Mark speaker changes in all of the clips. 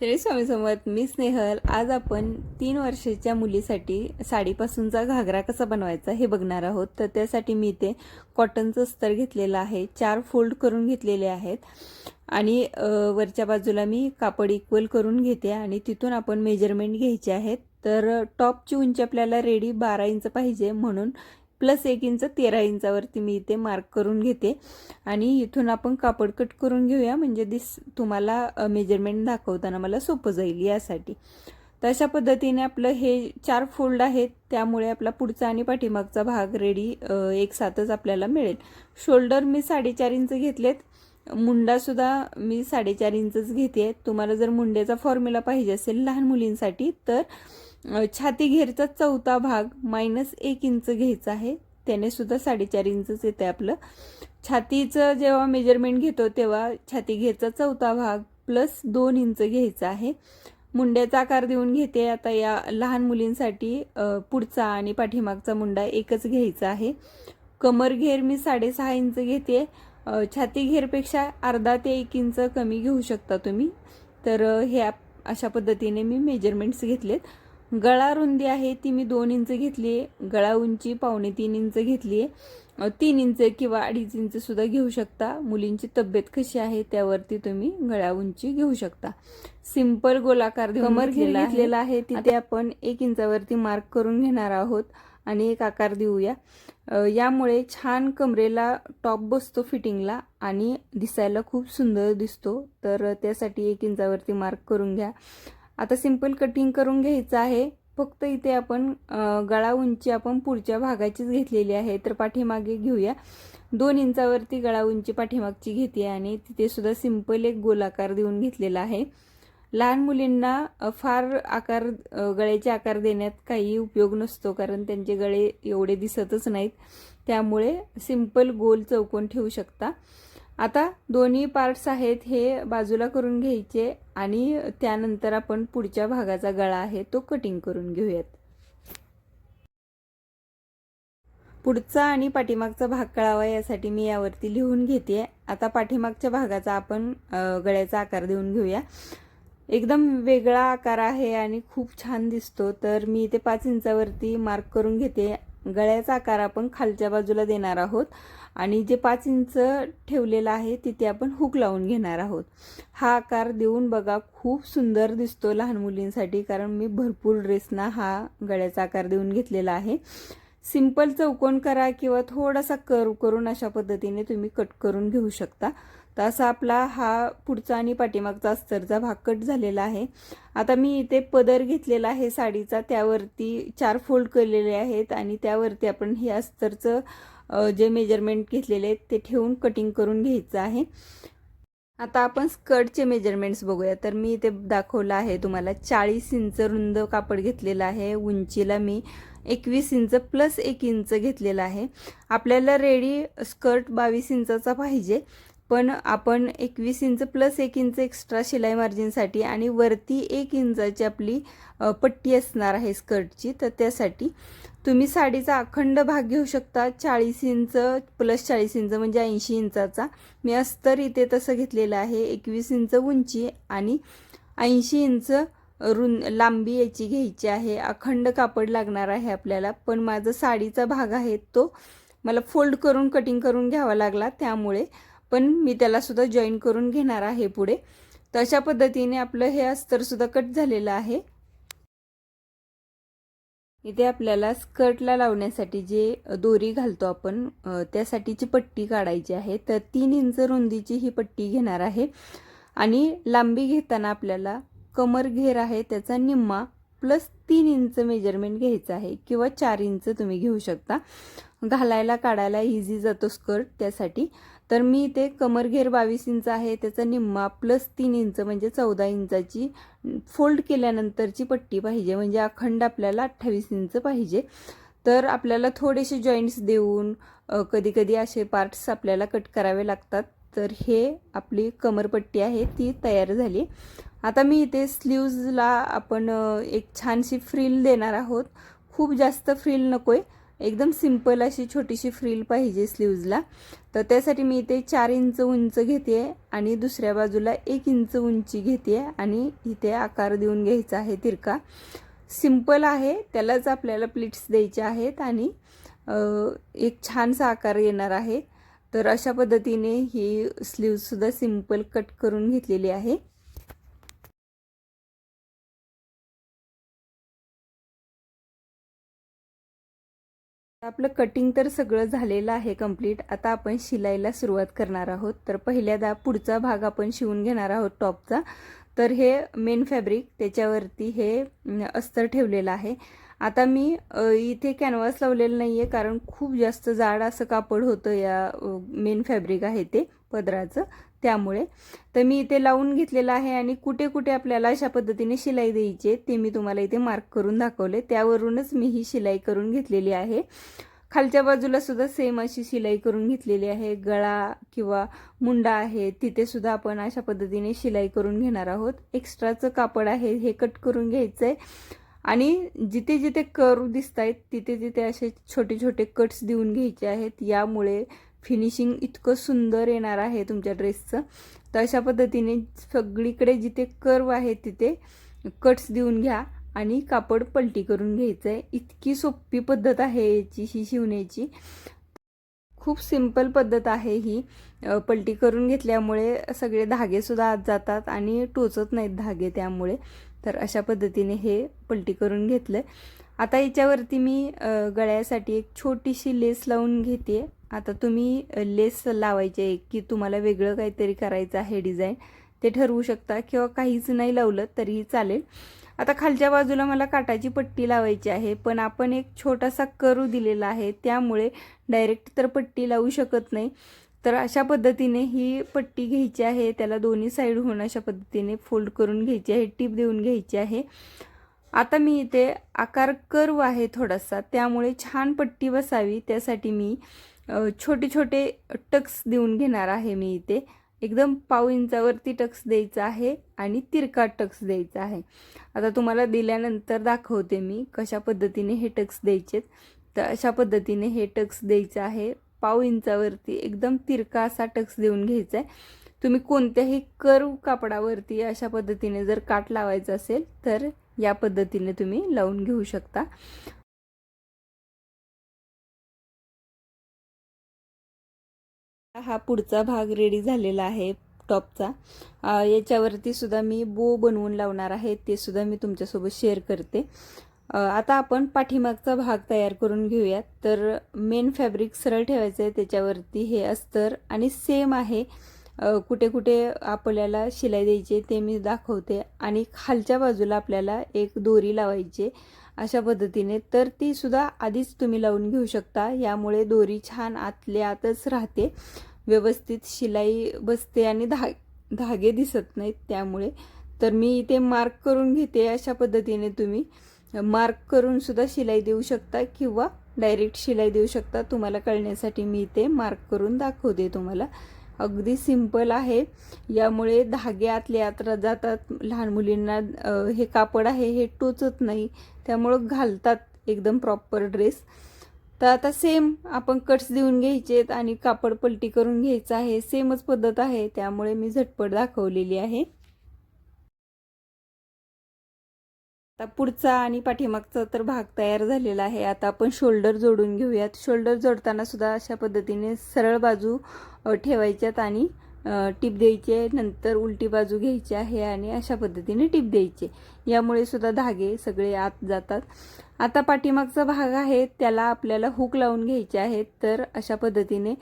Speaker 1: श्री स्वामी समर्थ. मी स्नेहल. आज आपण 3 वर्षाच्या मुलीसाठी साडीपासूनचा घागरा कसा बनवायचा हे बघणार आहोत. तर त्यासाठी मी इथे कॉटनचं अस्तर घेतलेलं आहे, 4 फोल्ड करून घेतलेले आहेत आणि वरच्या बाजूला मी कापड इक्वल करून घेते आणि तिथून आपण मेजरमेंट घ्यायचे आहेत. तर टॉपची उंची आपल्याला रेडी 12 इंच पाहिजे, म्हणून +1 इंच 13 इंचावरती मी इथे मार्क करून घेते आणि इथून आपण कापड कट करून घेऊया, म्हणजे तुम्हाला मेजरमेंट दाखवताना मला सोपं जाईल यासाठी. तर अशा पद्धतीने आपलं हे 4 फोल्ड आहेत, त्यामुळे आपला पुढचा आणि पाठीमागचा भाग रेडी एक साथच आपल्याला मिळेल. शोल्डर मी 4.5 इंच घेतलेत, मुंडासुद्धा मी 4.5 इंचच घेते. तुम्हाला जर मुंड्याचा फॉर्म्युला पाहिजे असेल लहान मुलींसाठी तर छाती घेरचा चौथा भाग -1 इंच घ्यायचा आहे, त्याने सुद्धा 4.5 इंचच येते आपलं. छातीचं जेव्हा मेजरमेंट घेतो तेव्हा छाती घेरचा चौथा भाग +2 इंच घ्यायचा आहे. मुंड्याचा आकार देऊन घेते. आता या लहान मुलींसाठी पुढचा आणि पाठीमागचा मुंडा एकच घ्यायचा आहे. कमर घेर मी 6.5 इंच घेते. छाती घेरपेक्षा अर्धा ते 1 इंच कमी घेऊ शकता तुम्ही. तर हे अशा पद्धतीने मी मेजरमेंट्स घेतलेत. गळा रुंदी आहे ती मी 2 इंच घेतली आहे. गळा उंची 2.25 इंच घेतली आहे. 3 इंच किंवा 2.5 इंच सुद्धा घेऊ शकता. मुलींची तब्येत कशी आहे त्यावरती तुम्ही गळा उंची घेऊ शकता. सिंपल गोलाकार कमर घेतलेला आहे, तिथे आपण 1 इंचावरती मार्क करून घेणार आहोत आणि एक आकार देऊया. यामुळे छान कमरेला टॉप बसतो फिटिंगला आणि दिसायला खूप सुंदर दिसतो. तर त्यासाठी 1 इंचावरती मार्क करून घ्या. आता सिंपल कटिंग करून घ्यायचं आहे. फक्त इथे आपण गळा उंची आपण पुढच्या भागाचीच घेतलेली आहे, तर पाठीमागे घेऊया. 2 इंचावरती गळा उंची पाठीमागची घेते आणि तिथे सुद्धा सिंपल एक गोलाकार देऊन घेतलेला आहे. लहान मुलींना फार गळ्याचे आकार देण्यात काही उपयोग नसतो, कारण त्यांचे गळे एवढे दिसतच नाहीत. त्यामुळे सिंपल गोल चौकोन ठेवू शकता. आता दोन्ही पार्ट्स आहेत हे बाजूला करून घ्यायचे आणि त्यानंतर आपण पुढच्या भागाचा गळा आहे तो कटिंग करून घेऊयात. पुढचा आणि पाठीमागचा भाग कळावा यासाठी मी यावरती लिहून घेते. आता पाठीमागच्या भागाचा आपण गळ्याचा आकार देऊन घेऊया. एकदम वेगळा आकार आहे आणि खूप छान दिसतो. तर मी इथे 5 इंचावरती मार्क करून घेते. गळ्याचा आकार आपण खालच्या बाजूला देणार आहोत आणि जे 5 इंच ठेवलेला आहे तिथे आपण हुक लावून घेणार आहोत. हा आकार देऊन बघा, खूप सुंदर दिसतो लहान मुलींसाठी, कारण मी भरपूर ड्रेसना हा गळ्याचा आकार देऊन घेतलेला आहे. सिंपल चौकोन करा किंवा थोडासा कर्व करून अशा पद्धतीने तुम्ही कट करून घेऊ शकता. तर असा आपला हा पुढचा आणि पाठीमागचा अस्तरचा भाग कट झालेला आहे. आता मी इथे पदर घेतलेला आहे साडीचा, त्यावरती 4 फोल्ड केलेले आहेत आणि त्यावरती आपण हे अस्तरचं जे मेजरमेंट घेतलेले आहेत ते ठेवून कटिंग करून घ्यायचं आहे. आता आपण स्कर्टचे मेजरमेंट्स बघूया. तर मी इथे दाखवलं आहे तुम्हाला 40 इंच रुंद कापड घेतलेलं आहे. उंचीला मी 21 इंच +1 इंच घेतलेला आहे. आपल्याला रेडी स्कर्ट 22 इंचाचा पाहिजे, पण आपण 21 इंच +1 इंच एक्स्ट्रा शिलाई मार्जिनसाठी आणि वरती 1 इंचाची आपली पट्टी असणार आहे स्कर्टची. तर त्यासाठी तुम्ही साडीचा अखंड भाग घेऊ शकता. 40 इंच +40 इंच म्हणजे 80 इंचाचा मी अस्तर इथे तसं घेतलेलं आहे. 21 इंच उंची आणि 80 इंच लांबी याची घ्यायची आहे. अखंड कापड लागणार आहे आपल्याला, पण माझा साडीचा भाग आहे तो मला फोल्ड करून कटिंग करून घ्यावा लागला, त्यामुळे पण मी त्याला सुद्धा जॉईन करून घेणार आहे पुढे. तर अशा पद्धतीने आपलं हे अस्तर सुद्धा कट झालेलं आहे. इथे आपल्याला स्कर्टला लावण्यासाठी जे दोरी घालतो आपण त्यासाठीची पट्टी काढायची आहे. तर 3 इंच रुंदीची ही पट्टी घेणार आहे आणि लांबी घेताना आपल्याला कमर घेर आहे त्याचा निम्मा +3 इंच मेजरमेंट घ्यायचं आहे किंवा 4 इंच तुम्ही घेऊ शकता. घालायला काढायला इझी जातो स्कर्ट त्यासाठी. तर मी इथे कमर घेर 22 इंच आहे त्याचा निम्मा +3 इंच म्हणजे 14 इंचाची फोल्ड केल्यानंतरची पट्टी पाहिजे, म्हणजे अखंड आपल्याला 28 इंच पाहिजे. तर आपल्याला थोडेसे जॉईंट्स देऊन कधी कधी असे पार्ट्स आपल्याला कट करावे लागतात. तर हे आपली कमरपट्टी आहे ती तयार झाली. आता मी इथे स्लीव्जला आपण एक छानशी फ्रिल देणार आहोत. खूप जास्त फ्रिल नकोय, एकदम सिंपल अशी छोटीशी फ्रिल पाहिजे स्लीव्जला. तर त्यासाठी मी इथे 4 इंच उंच घेते आणि दुसऱ्या बाजूला 1 इंच उंची घेते आणि इथे आकार देऊन घ्यायचा आहे तिरका. सिंपल आहे, त्यालाच आपल्याला प्लिट्स द्यायचे आहेत आणि एक छानसा आकार येणार आहे. तर अशा पद्धतीने ही स्लीव्हसुद्धा सिंपल कट करून घेतलेली आहे. आपलं कटिंग तर सगळं झालेलं आहे कंप्लीट. आता आपण शिलाईला सुरुवात करणार आहोत. तर पहिल्यांदा पुढचा भाग आपण शिवून घेणार आहोत टॉपचा. तर हे मेन फॅब्रिक, त्याच्यावरती हे अस्तर ठेवलेलं आहे. आता मी इथे कॅनव्हास लावलेलं नाही आहे, कारण खूप जास्त जाड असं कापड होतं या मेन फॅब्रिक आहे ते पदराचं, त्यामुळे. तर मी इथे लावून घेतलेलं आहे आणि कुठे कुठे आपल्याला अशा पद्धतीने शिलाई द्यायची ते मी तुम्हाला इथे मार्क करून दाखवले. त्यावरूनच मी ही शिलाई करून घेतलेली आहे. खालच्या बाजूला सुद्धा सेम अशी शिलाई करून घेतलेली आहे. गळा किंवा मुंडा आहे तिथे सुद्धा आपण अशा पद्धतीने शिलाई करून घेणार आहोत. एक्स्ट्राचं कापड आहे हे कट करून घ्यायचं आहे आणि जिथे जिथे कर्व दिसत आहेत तिथे तिथे असे छोटे छोटे कट्स देऊन घ्यायचे आहेत. यामुळे फिनिशिंग इतकं सुंदर येणार आहे तुमच्या ड्रेसचं. तर अशा पद्धतीने सगळीकडे जिथे कर्व आहे तिथे कट्स देऊन घ्या आणि कापड पलटी करून घ्यायचं आहे. इतकी सोपी पद्धत आहे याची ही शिवण्याची. खूप सिंपल पद्धत आहे ही. पलटी करून घेतल्यामुळे सगळे धागेसुद्धा आत जातात आणि टोचत नाहीत धागे त्यामुळे. तर अशा पद्धतीने हे पलटी करून घेतलं. आता याच्यावरती मी गळ्यासाठी एक छोटीशी लेस लावून घेते. आता तुम्ही लेस लावायची आहे की तुम्हाला वेगळं काहीतरी करायचं आहे डिझाईन ते ठरवू शकता किंवा काहीच नाही लावलं तरीही चालेल. आता खालच्या बाजूला मला काटाची पट्टी लावायची आहे, पण आपण एक छोटासा कर्व दिलेला आहे त्यामुळे डायरेक्ट तर पट्टी लावू शकत नाही. तर अशा पद्धतीने ही पट्टी घ्यायची आहे, त्याला दोन्ही साईडहून अशा पद्धतीने फोल्ड करून घ्यायची आहे, टीप देऊन घ्यायची आहे. आता मी इथे आकार कर्व आहे थोडासा, त्यामुळे छान पट्टी बसावी त्यासाठी मी छोटे छोटे टक्स देऊन घेणार आहे. मी इथे एकदम पाव इंचावरती टक्स द्यायचा आहे आणि तिरका टक्स द्यायचा आहे. आता तुम्हाला दिल्यानंतर दाखवते मी कशा पद्धतीने हे टक्स द्यायचेत. तर अशा पद्धतीने हे टक्स द्यायचं आहे. पाव इंचावरती एकदम तिरका असा टक्स देऊन घ्यायचा आहे. तुम्ही कोणत्याही कर्व कापडावरती अशा पद्धतीने जर काट लावायचा असेल तर या पद्धतीने तुम्ही लावून घेऊ शकता. हा पुढचा भाग रेडी झालेला आहे टॉपचा. याच्यावरती सुद्धा मी बो बनवून लावणार आहे, ते सुद्धा मी तुमच्यासोबत शेअर करते. आता आपण पाठीमागचा भाग तयार करून घेऊयात. तर मेन फॅब्रिक सरळ ठेवायचं आहे, त्याच्यावरती हे अस्तर आणि सेम आहे. कुठे कुठे आपल्याला शिलाई द्यायची ते मी दाखवते आणि खालच्या बाजूला आपल्याला एक दोरी लावायची अशा पद्धतीने. तर ती सुद्धा आधीच तुम्ही लावून घेऊ शकता, यामुळे दोरी छान आतल्या आतच राहते, व्यवस्थित शिलाई बसते आणि धागे दिसत नाहीत त्यामुळे. तर मी इथे मार्क करून घेते. अशा पद्धतीने तुम्ही मार्क करून सुद्धा शिलाई देऊ शकता किंवा डायरेक्ट शिलाई देऊ शकता. तुम्हाला कळण्यासाठी मी इथे मार्क करून दाखवते तुम्हाला. अगदी सिंपल आहे, यामुळे धागे आतले आत जातात. लहान मुलींना हे कापड आहे हे टोचत नाही, त्यामुळं घालतात एकदम प्रॉपर ड्रेस. तर आता सेम आपण कट्स देऊन घ्यायचेत आणि कापड पलटी करून घ्यायचं आहे. सेमच पद्धत आहे, त्यामुळे मी झटपट दाखवलेली आहे. आता पुढचा आणि पाठीमागचा तर भाग तयार झालेला आहे. आता आपण शोल्डर जोडून घेऊयात. शोल्डर जोडताना सुद्धा अशा पद्धतीने सरळ बाजू ठेवायच्यात आणि टीप द्यायचे, नंतर उलटी बाजू घ्यायची आहे आणि अशा पद्धतीने टीप द्यायचे. यामुळे सुद्धा धागे सगळे आत जातात. आता पाठीमागचा भाग आहे त्याला आपल्याला हुक लावून घ्यायचे आहेत. तर अशा पद्धतीने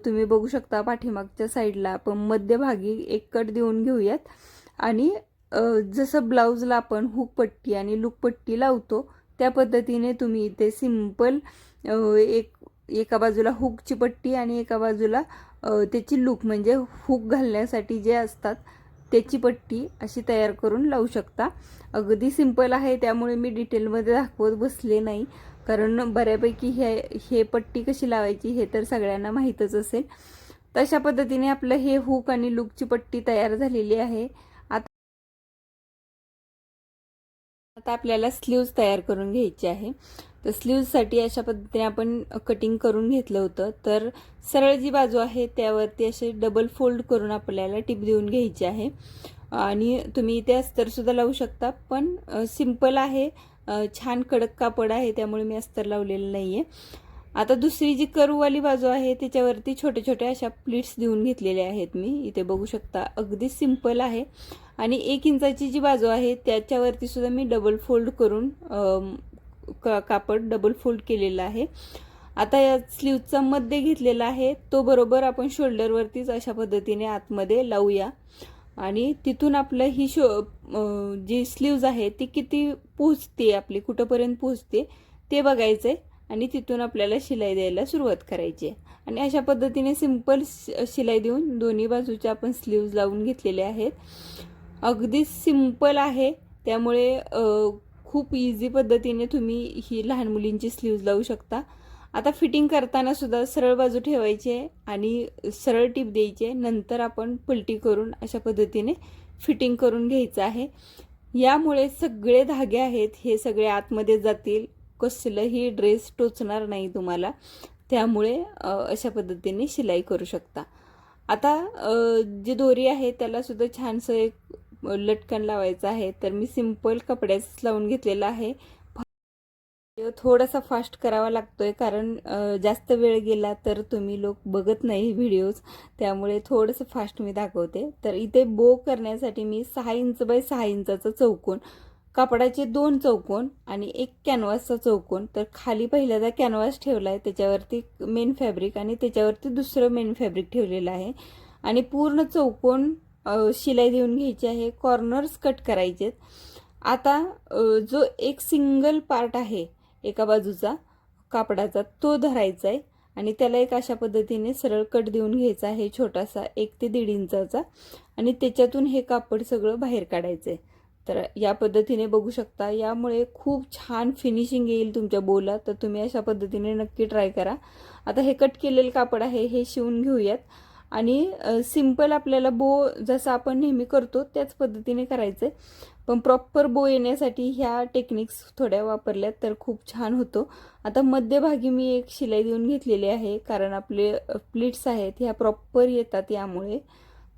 Speaker 1: तुम्ही बघू शकता पाठीमागच्या साईडला आपण मध्यभागी एक कट देऊन घेऊयात आणि जसं ब्लाऊजला आपण हुक पट्टी आणि लूक पट्टी लावतो त्या पद्धतीने तुम्ही इथे सिंपल एका बाजूला हुकची पट्टी आणि एका बाजूला त्याची लूक म्हणजे हुक घालण्यासाठी जे असतात त्याची पट्टी अशी तयार करून लावू शकता. अगदी सिंपल आहे, त्यामुळे मी डिटेलमध्ये दाखवत बसले नाही, कारण बऱ्यापैकी हे पट्टी कशी लावायची हे तर सगळ्यांना माहीतच असेल. तशा पद्धतीने आपलं हे हुक आणि लूकची पट्टी तयार झालेली आहे. आता आपल्याला स्लीव्ज तयार करून घ्यायची आहे. तर स्लीव्जसाठी अशा पद्धतीने आपण कटिंग करून घेतलं होतं. तर सरळ जी बाजू आहे त्यावरती असे डबल फोल्ड करून आपल्याला टिप देऊन घ्यायची आहे. आणि तुम्ही इथे अस्तरसुद्धा लावू शकता, पण सिंपल आहे, छान कडक कापड आहे, त्यामुळे मी अस्तर लावलेलं नाही आहे. आता दुसरी जी कर्ववाली बाजू आहे त्याच्यावरती छोटे छोटे अशा प्लीट्स देऊन घेतलेले आहेत मी. इथे बघू शकता, अगदी सिंपल आहे. आणि 1 इंचाची जी बाजू आहे त्याच्यावरती सुद्धा मी डबल फोल्ड करून कापड डबल फोल्ड केलेलं आहे. आता या स्लीवचा मध्य घेतलेला आहे तो बरोबर आपण शोल्डरवरतीच अशा पद्धतीने आतमध्ये लावूया. आणि तिथून आपलं ही जी स्लीव्ज आहे ती किती पोहोचते, आपली कुठंपर्यंत पोहोचते ते बघायचंय. आणि तिथून आपल्याला शिलाई द्यायला सुरुवात करायची आहे. आणि अशा पद्धतीने सिंपल शिलाई देऊन दोन्ही बाजूच्या आपण स्लीव्ज लावून घेतलेले आहेत. अगदी सिंपल आहे, त्यामुळे खूप इझी पद्धतीने तुम्ही ही लहान मुलींची स्लीव्ज लावू शकता. आता फिटिंग करताना सुद्धा सरळ बाजू ठेवायची आहे आणि सरळ टीप द्यायची आहे. नंतर आपण पलटी करून अशा पद्धतीने फिटिंग करून घ्यायचं आहे. यामुळे सगळे धागे आहेत हे सगळे आतमध्ये जातील, कसलंही ड्रेस टोचणार नाही तुम्हाला. त्यामुळे अशा पद्धतीने शिलाई करू शकता. आता जी दोरी आहे त्याला सुद्धा छानसं एक लटकन लावायचं आहे. तर मी सिंपल कपड्याच लावून घेतलेला आहे. थोडासा फास्ट करावा लागतोय, कारण जास्त वेळ गेला तर तुम्ही लोक बघत नाही व्हिडिओज, त्यामुळे थोडंसं फास्ट मी दाखवते. तर इथे बो करण्यासाठी मी 6 इंच बाय 6 इंचाचा चौकोन, कापडाचे 2 चौकोन आणि एक कॅनव्हासचा चौकोन. तर खाली पहिल्यांदा कॅनव्हास ठेवला आहे, त्याच्यावरती मेन फॅब्रिक आणि त्याच्यावरती दुसरं मेन फॅब्रिक ठेवलेलं आहे. आणि पूर्ण चौकोन शिलाई देऊन घ्यायची आहे. कॉर्नर्स कट करायचे. आता जो एक सिंगल पार्ट आहे एका बाजूचा कापडाचा तो धरायचा आहे आणि त्याला एक अशा पद्धतीने सरळ कट देऊन घ्यायचा आहे, छोटासा 1 ते 1.5 इंचाचा. आणि त्याच्यातून हे कापड सगळं बाहेर काढायचं आहे. तर या पद्धतीने बघू शकता, यामुळे खूप छान फिनिशिंग येईल तुमच्या बोला. तर तुम्ही अशा पद्धतीने नक्की ट्राय करा. आता हे कट केलेलं कापड आहे हे शिवून घेऊयात. आणि सिंपल आपल्याला बो जसं आपण नेहमी करतो त्याच पद्धतीने करायचं आहे, पण प्रॉपर बो येण्यासाठी ह्या टेक्निक्स थोड्या वापरल्यात तर खूप छान होतो. आता मध्यभागी मी एक शिलाई देऊन घेतलेली आहे, कारण आपले प्लीट्स आहेत ह्या प्रॉपर येतात यामुळे.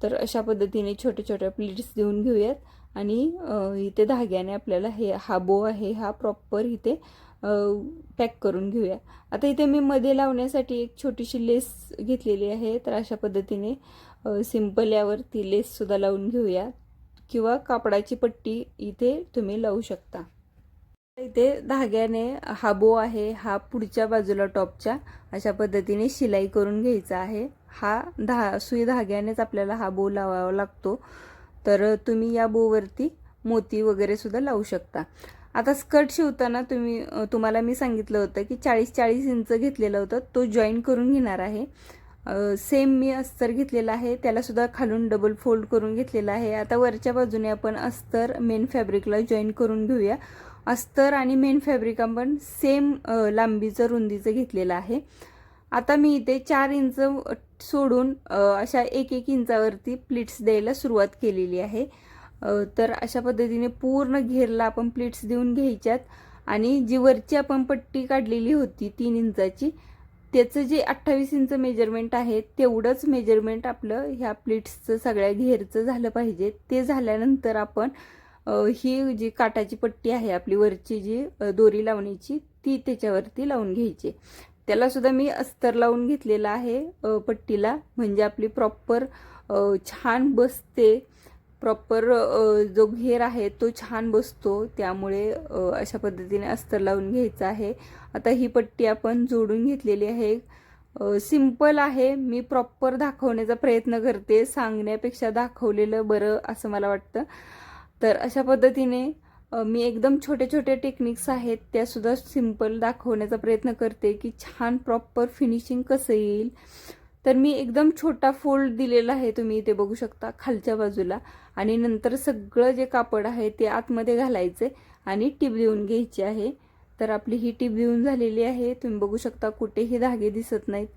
Speaker 1: तर अशा पद्धतीने छोटे छोटे प्लीट्स देऊन घेऊयात. आणि इथे धाग्याने आपल्याला हा बो आहे हा प्रॉपर इथे पॅक करून घेऊया. आता इथे मी मध्ये लावण्यासाठी एक छोटीशी लेस घेतलेली आहे. तर अशा पद्धतीने सिंपल यावरती लेससुद्धा लावून घेऊया, किंवा कापडाची पट्टी इथे तुम्ही लावू शकता. इथे धाग्याने हा बो आहे हा पुढच्या बाजूला टॉपच्या अशा पद्धतीने शिलाई करून घ्यायचा आहे. हा सुई धाग्यानेच आपल्याला हा बो लावावा लागतो. तर तुम्ही या बोवरती मोती वगैरे सुद्धा लावू शकता. आता स्कर्ट शिवताना तुम्हाला मी सांगितलं होतं की 40-40 इंच घेतलेलं होतं, तो जॉईन करून घेणार आहे. सेम मी अस्तर घेतलेला आहे, त्याला सुद्धा खालून डबल फोल्ड करून घेतलेला आहे. आता वरच्या बाजूने आपण अस्तर मेन फॅब्रिकला जॉईन करून घेऊया. अस्तर आणि मेन फॅब्रिक आपण सेम लांबीचं रुंदीचं घेतलेलं आहे. आता मी इथे 4 इंच सोडून अशा 1-1 इंचावरती प्लीट्स द्यायला सुरुवात केलेली आहे. तर अशा पद्धतीने पूर्ण घेरला आपण प्लीट्स देऊन घ्यायच्यात. आणि जी वरची आपण पट्टी काढलेली होती 3 इंचाची, त्याचं जे 28 इंच मेजरमेंट आहे तेवढंच मेजरमेंट आपलं ह्या प्लीट्सचं सगळ्या घेरचं झालं पाहिजे. ते झाल्यानंतर आपण ही जी काटाची पट्टी आहे आपली वरची जी दोरी लावण्याची ती त्याच्यावरती लावून घ्यायची. त्याला सुद्धा मी अस्तर लावून घेतलेला आहे पट्टीला, म्हणजे आपली प्रॉपर छान बसते. प्रॉपर जो घेर आहे तो छान बसतो, त्यामुळे अशा पद्धतीने अस्तर लावून घ्यायचं आहे. आता ही पट्टी आपण जोडून घेतलेली आहे. सिंपल आहे, मी प्रॉपर दाखवण्याचा प्रयत्न करते, सांगण्यापेक्षा दाखवलेलं बरं असं मला वाटतं. तर अशा पद्धतीने मी एकदम छोटे छोटे टेक्निक्स आहेत त्यासुद्धा सिंपल दाखवण्याचा प्रयत्न करते की छान प्रॉपर फिनिशिंग कसं येईल. तर मी एकदम छोटा फोल्ड दिलेला आहे, तुम्ही इथे बघू शकता खालच्या बाजूला. आणि नंतर सगळं जे कापड आहे ते आतमध्ये घालायचे आणि टीप देऊन घ्यायची आहे. तर आपली ही टीप देऊन झालेली आहे, तुम्ही बघू शकता कुठेही धागे दिसत नाहीत.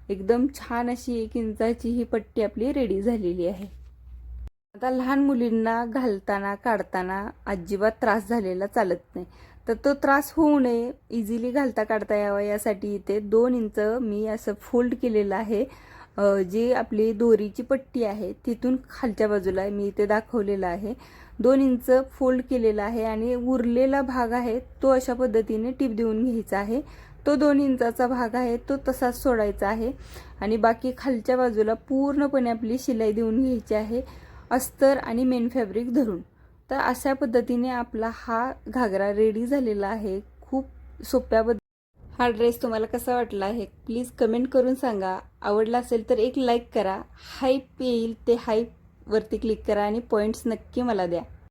Speaker 1: एकदम छान अशी 1 इंचाची ही पट्टी आपली रेडी झालेली आहे. आता लहान मुलींना घालताना काढताना अजिबात त्रास झालेला चालत नाही. तर तो त्रास होऊ नये, इझिली घालता काढता यावा यासाठी इथे 2 इंच मी असं फोल्ड केलेलं आहे. जी आपली दोरीची पट्टी आहे तिथून खालच्या बाजूला मी इथे दाखवलेलं आहे. 2 इंच फोल्ड केलेला आहे आणि उरलेला भाग आहे तो अशा पद्धतीने टीप देऊन घ्यायचा आहे. तो 2 इंचाचा भाग आहे तो तसाच सोडायचा आहे आणि बाकी खालच्या बाजूला पूर्णपणे आपली शिलाई देऊन घ्यायची आहे, अस्तर आणि मेन फॅब्रिक धरून. तर अशा पद्धतीने आपला हा घागरा रेडी झालेला आहे. खूप सोप्या हा ड्रेस तुम्हाला कसा वाटला आहे प्लीज कमेंट करून सांगा. आवडला असेल तर एक लाईक करा. हाईप येईल ते हाईप वरती क्लिक करा आणि पॉईंट्स नक्की मला द्या.